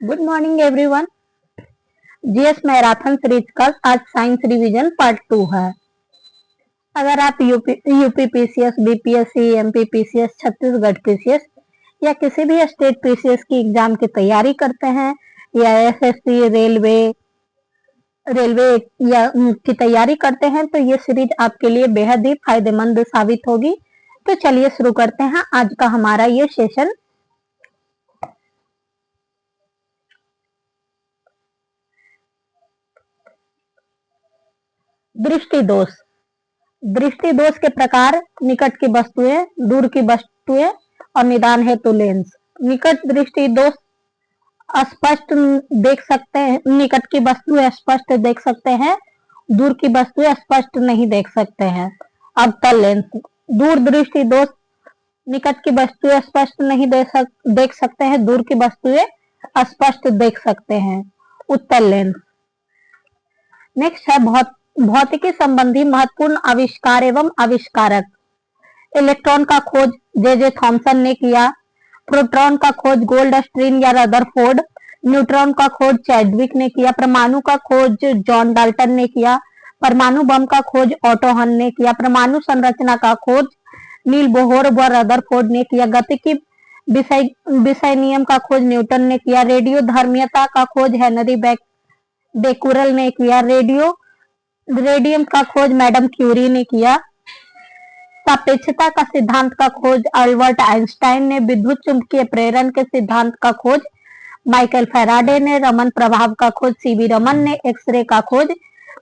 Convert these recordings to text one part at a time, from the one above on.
Good morning everyone. GS marathon series का आज science revision part 2 है। अगर आप UP PCS, BPSC, MP PCS, Chhattisgarh PCS या किसी भी स्टेट पीसीएस की एग्जाम की तैयारी करते हैं या एसएससी, रेलवे या की तैयारी करते हैं तो ये सीरीज आपके लिए बेहद ही फायदेमंद साबित होगी। तो चलिए शुरू करते हैं आज का हमारा ये सेशन। दृष्टि दोष। दृष्टि दोष के प्रकार निकट की वस्तुएं, दूर की वस्तुएं और निदान हेतु लेंस। निकट दृष्टि दोष स्पष्ट देख सकते हैं, निकट की वस्तुएं स्पष्ट देख सकते हैं, दूर की वस्तुएं स्पष्ट नहीं देख सकते हैं। अवतल लेंस। दूर दृष्टि दोष निकट की वस्तुएं स्पष्ट नहीं देख सकते हैं, दूर की वस्तुएं स्पष्ट देख सकते हैं। उत्तल लेंस। नेक्स्ट है भौतिकी संबंधी महत्वपूर्ण आविष्कार एवं आविष्कारक। इलेक्ट्रॉन का खोज जे थॉमसन ने किया। प्रोटॉन का खोज गोल्डस्टीन या रदरफोर्ड। न्यूट्रॉन का खोज चैडविक ने किया। परमाणु का खोज जॉन डाल्टन ने किया। परमाणु बम का खोज ऑटो हन ने किया। परमाणु संरचना का खोज नील बोहर व रदरफोर्ड ने किया। गतिकी विषय नियम का खोज न्यूटन ने किया। रेडियो धर्मीयता का खोज हेनरी बेकुरल ने किया। रेडियम का खोज मैडम क्यूरी ने किया। सापेक्षता का सिद्धांत का खोज अल्बर्ट आइंस्टाइन ने। विद्युत चुंबकीय प्रेरण के सिद्धांत का खोज माइकल फैराडे ने। रमन प्रभाव का खोज सीवी रमन ने। एक्सरे का खोज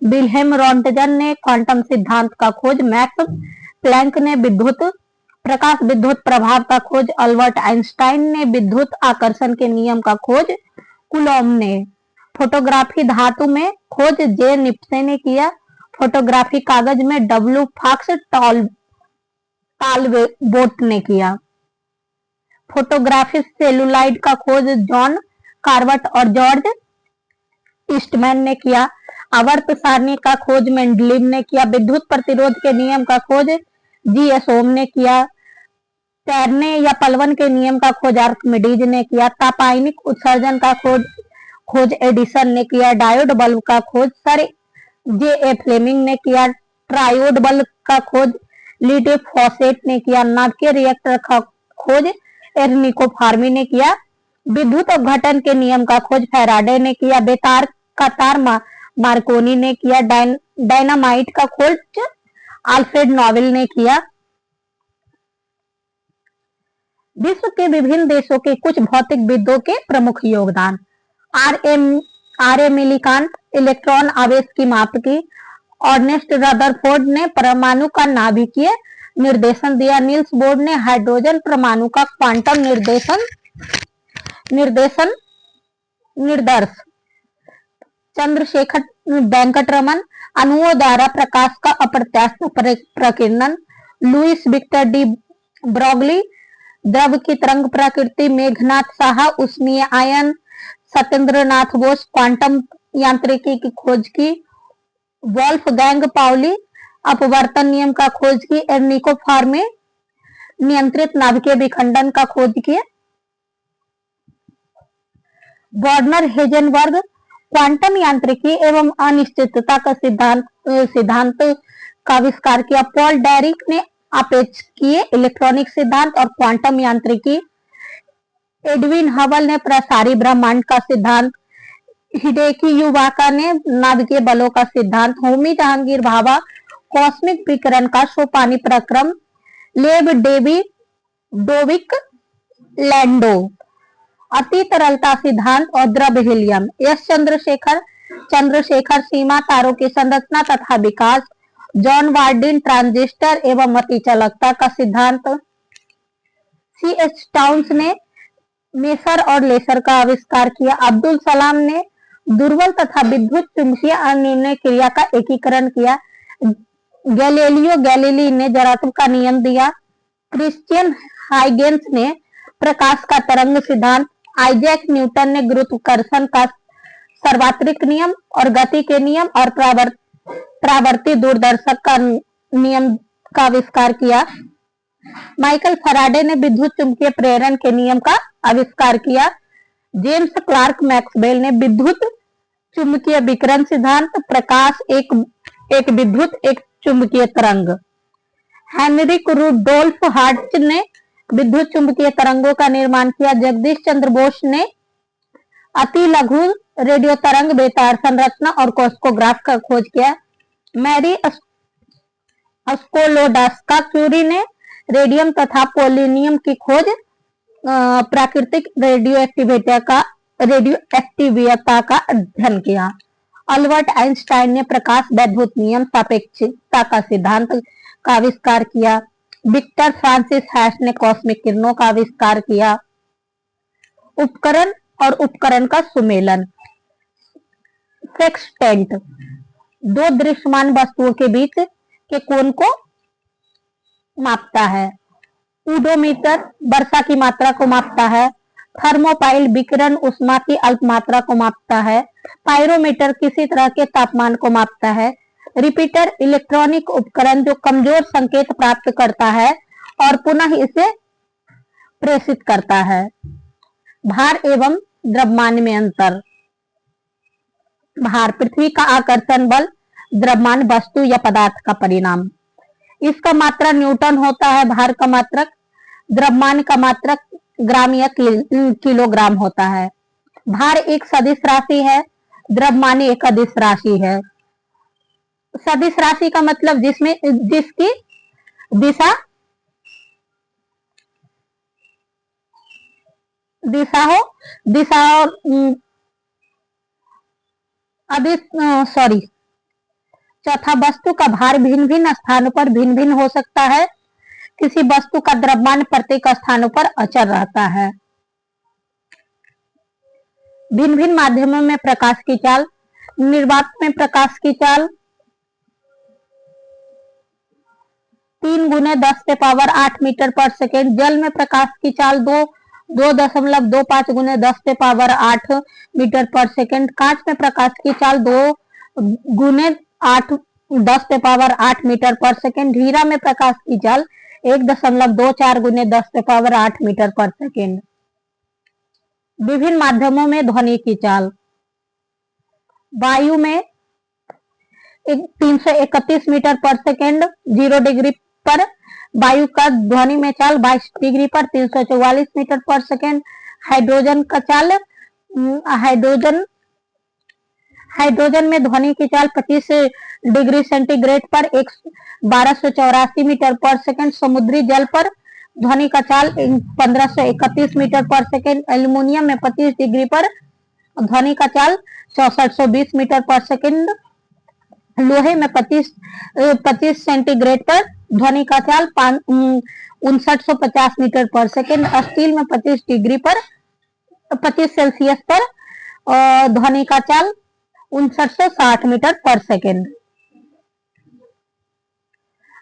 विल्हेम रॉन्टगन ने। क्वांटम सिद्धांत का खोज मैक्स प्लैंक ने। प्रकाश विद्युत प्रभाव का खोज अल्बर्ट आइंस्टाइन ने। विद्युत आकर्षण के नियम का खोज कुलॉम ने। फोटोग्राफी धातु में खोज जे निप्से ने किया। फोटोग्राफी कागज में डब्ल्यू फॉक्स टालबोट ने किया। फोटोग्राफी सेलुलाइड का खोज जॉन कार्बट और जॉर्ज ईस्टमैन ने किया। आवर्त सारणी का खोज मेंडलीव ने किया। विद्युत प्रतिरोध के नियम का खोज जी.एस. ओम ने किया। तैरने या पलवन के नियम का खोज आर्किमिडीज ने किया। तापायनिक उत्सर्जन का खोज एडिसन ने किया। डायोड बल्ब का खोज सर जे फ्लेमिंग ने किया। ट्रायोड बल्ब का खोज लीडे फॉसेट ने किया। नाभिकीय रिएक्टर का खोज एर्निको फार्मी ने किया। विद्युत अपघटन के नियम का खोज फैराडे ने किया। बेतार का तार मार्कोनी ने किया। डायनामाइट का खोज आल्फ्रेड नोबेल ने किया। विश्व के विभिन्न देशों के कुछ भौतिकविदों के प्रमुख योगदान। आर ए मिलीकांत इलेक्ट्रॉन आवेश की माप की। अर्नेस्ट रदरफोर्ड ने परमाणु का नाभिकीय निर्देशन दिया। निल्स बोर ने हाइड्रोजन परमाणु का क्वांटम निर्दर्श। चंद्रशेखर वेंकटरमन अणुओं द्वारा प्रकाश का अप्रत्याशित प्रकीर्णन। लुईस विक्टर डी ब्रॉगली द्रव की तरंग प्रकृति। मेघनाथ साहा ऊष्मीय आयन। सत्येंद्रनाथ बोस क्वांटम यांत्रिकी की खोज की। वोल्फगैंग पाउली अपवर्तन नियम का खोज की। एर्निको फार्मी नियंत्रित नाभिकीय विखंडन का खोज किया। वर्नर हेजनबर्ग क्वांटम यांत्रिकी एवं अनिश्चितता का सिद्धांत का आविष्कार किया। पॉल डैरिक ने आपेक्षिकीय इलेक्ट्रॉनिक सिद्धांत और क्वांटम यांत्रिकी। एडविन हबल ने प्रसारी ब्रह्मांड का सिद्धांत। हिडेकी युवाका ने नाभिकीय बलों का सिद्धांत। होमी जहांगीर भाभा कॉस्मिक विकिरण का सोपानी प्रक्रम। लेब डोविक लैंडो अति तरलता सिद्धांत और द्रव हीलियम। एस चंद्रशेखर सीमा तारों की संरचना तथा विकास। जॉन वार्डिन ट्रांजिस्टर एवं अतिचालकता का सिद्धांत। सी एच टाउन्स ने मेसर और लेसर का आविष्कार किया। अब्दुल सलाम ने दुर्बल तथा विद्युत चुंबकीय अनिर्णय क्रिया का एकीकरण किया। गैलीलियो गैलीली ने जड़त्व का नियम दिया। क्रिश्चियन हाइगेंस ने प्रकाश का तरंग सिद्धांत। आइजैक न्यूटन ने गुरुत्वाकर्षण का सार्वत्रिक नियम और गति के नियम और प्रावर्ती दूरदर्शक का नियम का आविष्कार किया। माइकल फैराडे ने विद्युत चुंबकीय प्रेरण के नियम का आविष्कार किया। जेम्स क्लार्क मैक्सवेल ने विद्युत चुंबकीय विकिरण सिद्धांत, प्रकाश एक विद्युत एक चुंबकीय तरंग। हेनरिक रुडोल्फ हर्ट्ज ने विद्युत चुंबकीय तरंगों का निर्माण किया। जगदीश चंद्र बोस ने अति लघु रेडियो तरंग, बेतार संरचना और कॉस्मोग्राफ का खोज किया। मैरी स्कोलोडास्का क्यूरी ने रेडियम तथा पोलोनियम की खोज, प्राकृतिक रेडियोएक्टिविता का अध्ययन किया। अल्बर्ट आइंस्टाइन ने प्रकाश वैद्युत नियम, सापेक्षिकता का सिद्धांत का आविष्कार किया। विक्टर फ्रांसिस हैश ने कॉस्मिक किरणों का आविष्कार किया। उपकरण और उपकरण का सुमेलन। सेक्सटेंट दो दृश्यमान वस्तुओं के बीच के कोण को मापता है। ओडोमीटर वर्षा की मात्रा को मापता है। थर्मोपाइल विकिरण ऊष्मा की अल्प मात्रा को मापता है। पायरोमीटर किसी तरह के तापमान को मापता है। रिपीटर इलेक्ट्रॉनिक उपकरण जो कमजोर संकेत प्राप्त करता है और पुनः इसे प्रेषित करता है। भार एवं द्रव्यमान में अंतर। भार पृथ्वी का आकर्षण बल, द्रव्यमान वस्तु या पदार्थ का परिणाम। इसका मात्रक न्यूटन होता है। भार का मात्रक, द्रव्यमान का मात्रक ग्राम या किलोग्राम होता है। भार एक सदिश राशि है, द्रव्यमान एक अदिश राशि है। सदिश राशि का मतलब जिसकी दिशा चौथा, वस्तु का भार भिन्न भिन्न स्थानों पर भिन्न भिन्न हो सकता है। किसी वस्तु का द्रव्यमान प्रत्येक स्थानों पर अचल रहता है। भिन्न भिन्न माध्यमों में प्रकाश की चाल। निर्वात में प्रकाश की चाल 3 × 10⁸ मीटर पर सेकेंड। जल में प्रकाश की चाल 2.25 × 10⁸ मीटर पर सेकेंड। कांच में प्रकाश की चाल 2 × 10⁸ मीटर पर सेकेंड। हीरा में प्रकाश की चाल 1.24 × 10⁸ मीटर पर सेकेंड। विभिन्न माध्यमों में ध्वनि की चाल। वायु में 331 मीटर पर सेकेंड 0 डिग्री पर। वायु का ध्वनि में चाल 22 डिग्री पर 344 मीटर पर सेकेंड। हाइड्रोजन का चाल हाइड्रोजन में ध्वनि की चाल 25 डिग्री सेंटीग्रेड पर 1284 मीटर पर सेकेंड। समुद्री जल पर ध्वनि का चाल 1531 मीटर पर सेकेंड। एल्यूमिनियम में 25 डिग्री पर ध्वनि का चाल 6420 मीटर पर सेकेंड। लोहे में 25 सेंटीग्रेड पर ध्वनि का चाल 5950 मीटर पर सेकेंड। स्टील में 25 डिग्री पर 25 सेल्सियस पर ध्वनि का चाल 5960 मीटर पर सेकेंड।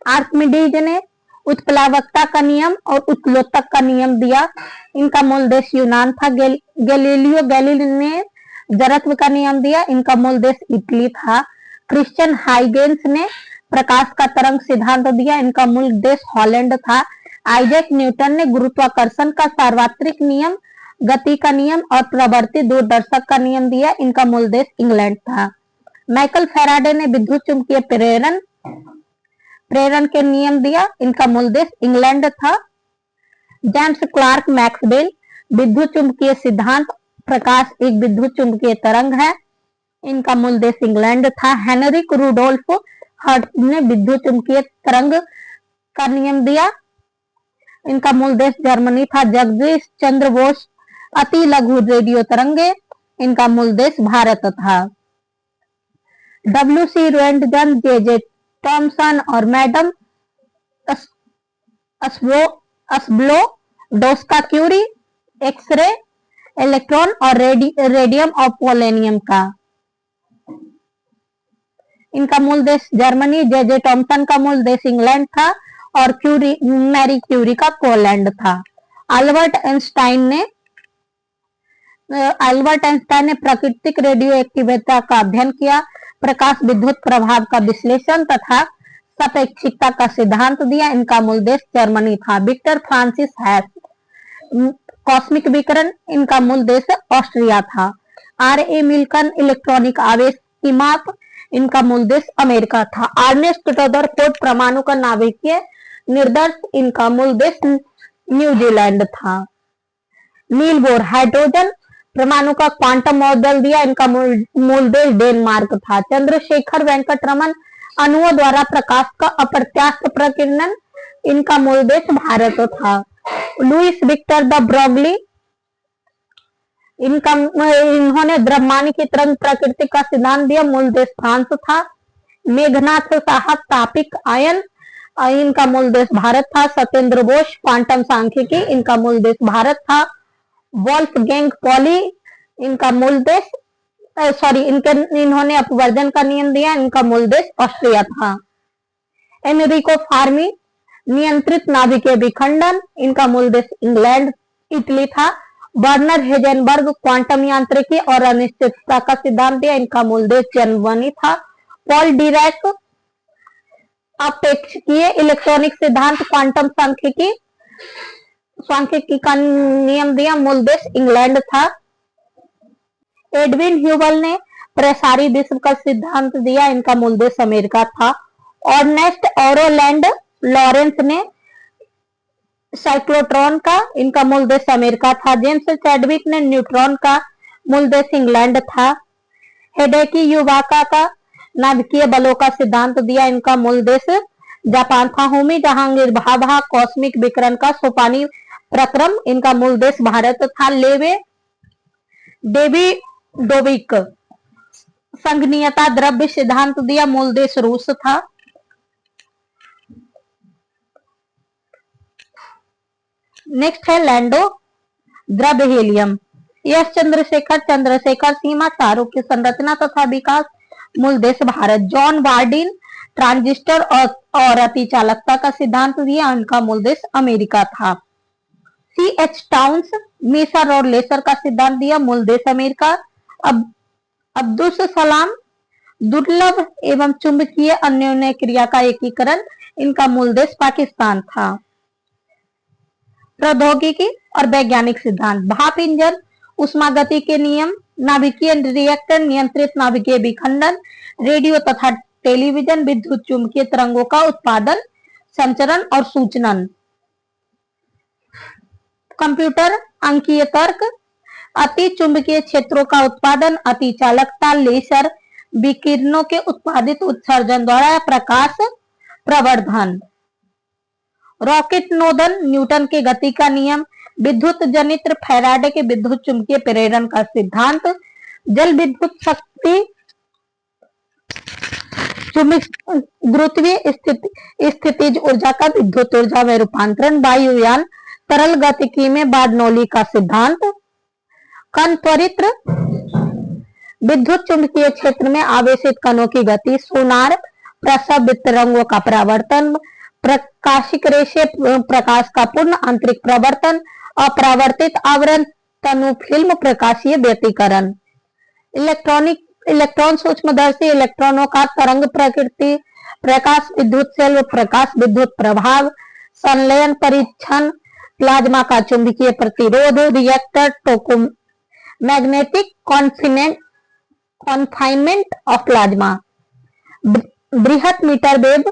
आर्किमिडीज ने उत्प्लावकता का नियम और उत्तलोदक का नियम दिया। इनका मूल देश यूनान था। गैलीलियो गैलीली ने जड़त्व का नियम दिया। इनका मूल देश इटली था। क्रिश्चियन हाइगेंस ने प्रकाश का तरंग सिद्धांत दिया। इनका मूल देश हॉलैंड था। आइजैक न्यूटन ने गुरुत्वाकर्षण का सार्वत्रिक नियम, गति का नियम और प्रवर्ती दूरदर्शक का नियम दिया। इनका मूल देश इंग्लैंड था। माइकल फैराडे ने विद्युत चुंबकीय प्रेरण के नियम दिया। इनका मूल देश इंग्लैंड था। जेम्स क्लार्क मैक्सवेल विद्युत चुंबकीय सिद्धांत, प्रकाश एक विद्युत चुंबकीय तरंग है। इनका मूल देश इंग्लैंड था। हेनरिक रुडोल्फ हर्ट्ज ने विद्युत चुंबकीय तरंग का नियम दिया। इनका मूल देश जर्मनी था। जगदीश चंद्र बोस अति लघु रेडियो तरंगे, इनका मूल देश भारत था। WC रोएंटगन, J.J. थॉमसन और मैडम अस्ब्लोडोस्का क्यूरी एक्सरे, इलेक्ट्रॉन और रेडियम और पोलोनियम का। इनका मूल देश जर्मनी। J.J. थॉमसन का मूल देश इंग्लैंड था और मैरी क्यूरी का पोलैंड था। अल्बर्ट आइंस्टाइन ने प्राकृतिक रेडियोएक्टिविटी का अध्ययन किया। प्रकाश विद्युत प्रभाव का विश्लेषण तथा सापेक्षिकता का सिद्धांत दिया। इनका मूल देश जर्मनी था। विक्टर फ्रांसिस हैश कॉस्मिक विकिरण, इनका मूल देश ऑस्ट्रिया था। R.A. मिल्टन इलेक्ट्रॉनिक आवेश की माप, इनका मूल देश अमेरिका था। अर्नेस्ट रदरफोर्ड परमाणु का नाभिकीय निर्देश, इनका मूल देश न्यूजीलैंड था। नील बोर हाइड्रोजन परमाणु का क्वांटम मॉडल दिया, इनका मूल देश डेनमार्क था। चंद्रशेखर वेंकट रमन अणुओं द्वारा प्रकाश का अप्रत्यास्थ प्रकीर्णन, इनका मूल देश भारत था। लुईस विक्टर द ब्रोगली, इन्होंने द्रव्यमान की तरंग प्रकृति का सिद्धांत दिया, मूल देश फ्रांस था। मेघनाथ साहा तापिक आयन, इनका मूल देश भारत था। सत्येंद्र बोस क्वांटम सांख्यिकी, इनका मूल देश भारत था। वोल्फगैंग पॉली, इनका मूल देश इन्होंने अपवर्जन का नियम दिया, इनका मूल देश ऑस्ट्रिया था। एनरिको फार्मी नियंत्रित नाभिकीय विखंडन, इनका मूल देश इंग्लैंड इटली था। वर्नर हेजेनबर्ग क्वांटम यांत्रिकी और अनिश्चितता का सिद्धांत दिया, इनका मूल देश जर्मनी था। पॉल डीरैक अपेक्षकीय इलेक्ट्रॉनिक सिद्धांत क्वांटम सांख्यिकी का नियम दिया, मूल देश इंग्लैंड था। एडविन ह्यूबल ने प्रसारी विश्व का सिद्धांत दिया, इनका मूल देश अमेरिका था। ऑर्नेस्ट ऑरोलैंड लॉरेंस ने साइक्लोट्रॉन का, इनका मूल देश अमेरिका था। जेम्स चैडविक ने न्यूट्रॉन का, मूल देश इंग्लैंड था। हेडेकी युवाका का नाभिकीय बलों का सिद्धांत दिया, इनका मूल देश जापान था। होमी जहांगीर भाभा कॉस्मिक विकिरण का सोपानी प्रक्रम, इनका मूल देश भारत था। डेविडोविक संघनीयता द्रव्य सिद्धांत दिया, मूल देश रूस था। नेक्स्ट है लैंडो द्रव्य हीलियम। यस चंद्रशेखर सीमा तारों की संरचना तथा विकास, मूल देश भारत। जॉन वार्डिन ट्रांजिस्टर और अतिचालकता का सिद्धांत दिया, उनका मूल देश अमेरिका था। C.H. टाउन्स मेसर और लेसर का सिद्धांत दिया, मूल देश अमेरिका। अब्दुस सलाम दुर्लभ एवं चुंबकीय अन्योन्य क्रिया का एकीकरण, इनका मूल देश पाकिस्तान था। प्रौद्योगिकी और वैज्ञानिक सिद्धांत, भाप इंजन, उष्मागति के नियम, नाभिकीय रिएक्टर, नियंत्रित नाभिकीय विखंडन, रेडियो तथा टेलीविजन, विद्युत चुंबकीय तरंगों का उत्पादन, संचरण और सूचनन। कंप्यूटर अंकीय तर्क, अति चुंबकीय क्षेत्रों का उत्पादन, अति चालकता, लेसर विकिरणों के उत्पादित उत्सर्जन द्वारा प्रकाश प्रवर्धन। रॉकेट नोदन, न्यूटन के गति का नियम, विद्युत जनित्र, फैराडे के विद्युत चुंबकीय प्रेरण का सिद्धांत, जल विद्युत शक्ति, गुरुत्वीय स्थितिज ऊर्जा का विद्युत ऊर्जा में रूपांतरण, वायुयान, तरल गतिकी में बार्नौली का सिद्धांत, कण त्वरित्र, विद्युत चुंबकीय क्षेत्र में आवेशित कणों की गति, सोनार, प्रसव तरंगों का परावर्तन, प्रकाशिक रेशे प्रकाश का पूर्ण आंतरिक प्रवर्तन, अपरावर्तित आवरण तनु फिल्म प्रकाशीय व्यतिकरण। इलेक्ट्रॉन सूक्ष्मदर्शी इलेक्ट्रॉनों का तरंग प्रकृति, प्रकाश विद्युत सेल, प्रकाश विद्युत प्रभाव, संलयन परीक्षण, प्लाज्मा का चुंबकीय प्रतिरोध, reactor, magnetic confinement of plasma, बृहत metre wave,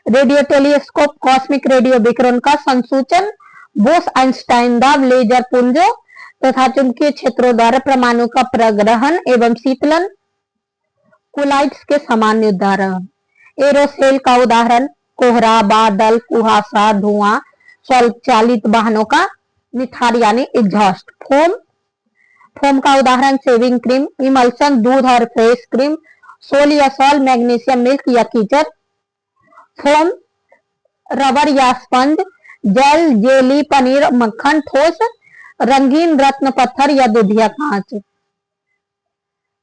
radio telescope, cosmic radio विकिरण का संसूचन, बोस आइंस्टाइन दाब, लेजर पुंजों तथा चुंबकीय क्षेत्रों द्वारा परमाणु का प्रग्रहण एवं शीतलन, कुलाइड्स के सामान्य उदाहरण। एरोसेल का उदाहरण कोहरा, बादल, कुहासा, धुआं, स्वचालित वाहनों का निथार यानी एग्जॉस्ट। फोम का उदाहरण शेविंग क्रीम, इमल्सन दूध और फेस क्रीम, सोल या सॉल, मैग्नीशियम मिल्क या कीचड़। फोम रबर या स्पंज, जेल, जेली, पनीर, मक्खन, ठोस, रंगीन रत्न पत्थर या दूधिया कांच।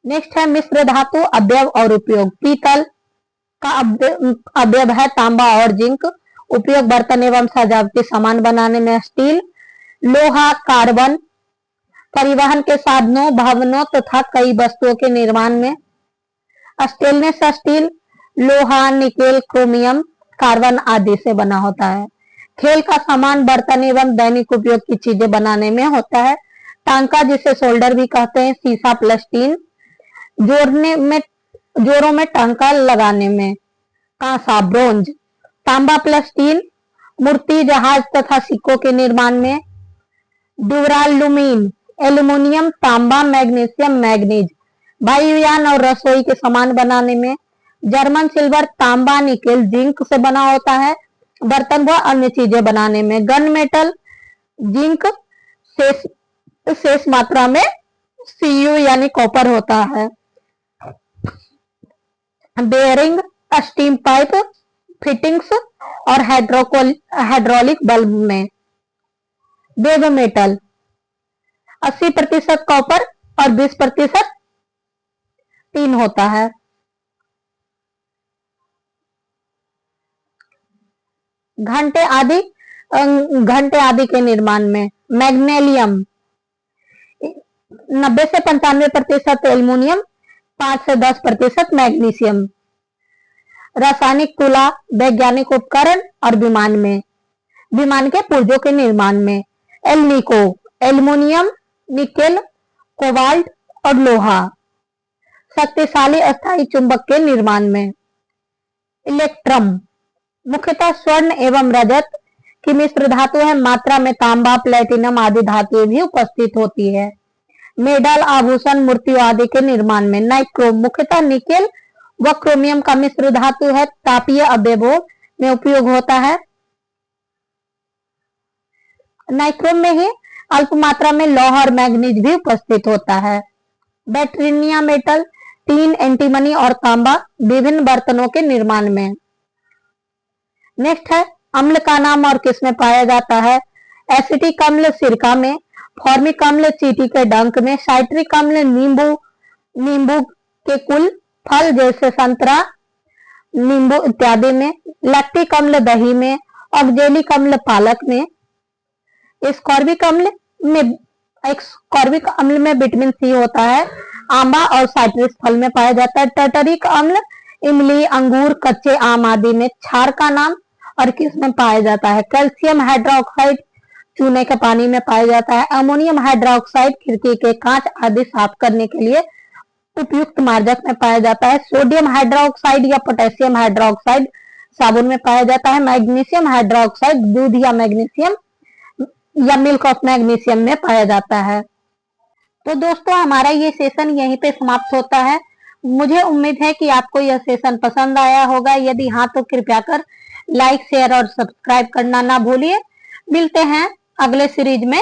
नेक्स्ट है मिश्र धातु अवयव और उपयोग। पीतल का अवयव है तांबा और जिंक, उपयोग बर्तन एवं सजावटी सामान बनाने में। स्टील, लोहा, कार्बन, परिवहन के साधनों, भवनों तथा कई वस्तुओं के निर्माण में। स्टेनलेस स्टील लोहा, निकेल, क्रोमियम, कार्बन आदि से बना होता है। खेल का सामान, बर्तन एवं दैनिक उपयोग की चीजें बनाने में होता है। टांका, जिसे शोल्डर भी कहते हैं, सीसा प्लस टीन, जोड़ने में, जोरों में टांका लगाने में। कांसा, ब्रोंज। तांबा प्लस टीन, मूर्ति, जहाज तथा सिक्कों के निर्माण में। ड्यूरालुमीन, एल्यूमिनियम, तांबा, मैग्नीशियम, मैग्नीज, वायुयान और रसोई के सामान बनाने में। जर्मन सिल्वर, तांबा, निकेल, जिंक से बना होता है, बर्तन व अन्य चीजें बनाने में। गन मेटल, जिंक, शेष शेष मात्रा में सीयू यानी कॉपर होता है। बेयरिंग, स्टीम पाइप, फिटिंग्स और हाइड्रोलिक बल्ब में। वेव मेटल 80% कॉपर और 20% टीन होता है। घंटे आदि के निर्माण में। मैग्नेलियम 90 से 95% एल्यूमिनियम, 5 से 10% मैग्नीशियम। रासायनिक तुला, वैज्ञानिक उपकरण और विमान में, विमान के पुर्जों के निर्माण में। एल्निको, एल्यूमिनियम, निकेल, कोबाल्ट और लोहा, शक्तिशाली अस्थायी चुंबक के निर्माण में। इलेक्ट्रम मुख्यतः स्वर्ण एवं रजत की मिश्र धातु है, मात्रा में तांबा, प्लेटिनम आदि धातुएं भी उपस्थित होती है। मेडल, आभूषण, मूर्तियों आदि के निर्माण में। नाइक्रोम मुख्यतः निकेल व क्रोमियम का मिश्र धातु है, तापीय अवयवों में उपयोग होता है। नाइक्रोम में ही अल्प मात्रा में लौह और मैग्नीज भी उपस्थित होता है। बैटरीनिया मेटल, टीन, एंटीमनी और तांबा विभिन्न बर्तनों के निर्माण में। नेक्स्ट है अम्ल का नाम और किसमें पाया जाता है। एसिटिक अम्ल सिरका में, फॉर्मिक अम्ल चींटी के डंक में, साइट्रिक अम्ल नींबू के कुल, फल जैसे संतरा, नींबू इत्यादि में। लैक्टिक अम्ल दही में, ऑक्जेलिक अम्ल पालक में। स्कॉर्बिक अम्ल में विटामिन सी होता है, आंबा और साइट्रस फल में पाया जाता है। टर्टरिक अम्ल इमली, अंगूर, कच्चे आम आदि में। क्षार का नाम और किस में पाया जाता है। कैल्शियम हाइड्रोक्साइड चूने के पानी में पाया जाता है। अमोनियम हाइड्रोक्साइड खिड़की के कांच आदि साफ करने के लिए उपयुक्त मार्जक में पाया जाता है। सोडियम हाइड्रोक्साइड या पोटेशियम हाइड्रोक्साइड साबुन में पाया जाता है। मैग्नीशियम हाइड्रोक्साइड दूध या मैग्नीशियम या मिल्क ऑफ मैग्नीशियम में पाया जाता है। तो दोस्तों हमारा ये सेशन यहीं पे समाप्त होता है। मुझे उम्मीद है कि आपको यह सेशन पसंद आया होगा। यदि हाँ तो कृपया कर लाइक, शेयर और सब्सक्राइब करना ना भूलिए। मिलते हैं अगले सीरीज में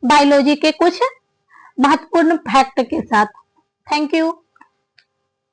बायोलॉजी के कुछ महत्वपूर्ण फैक्ट के साथ। Thank you.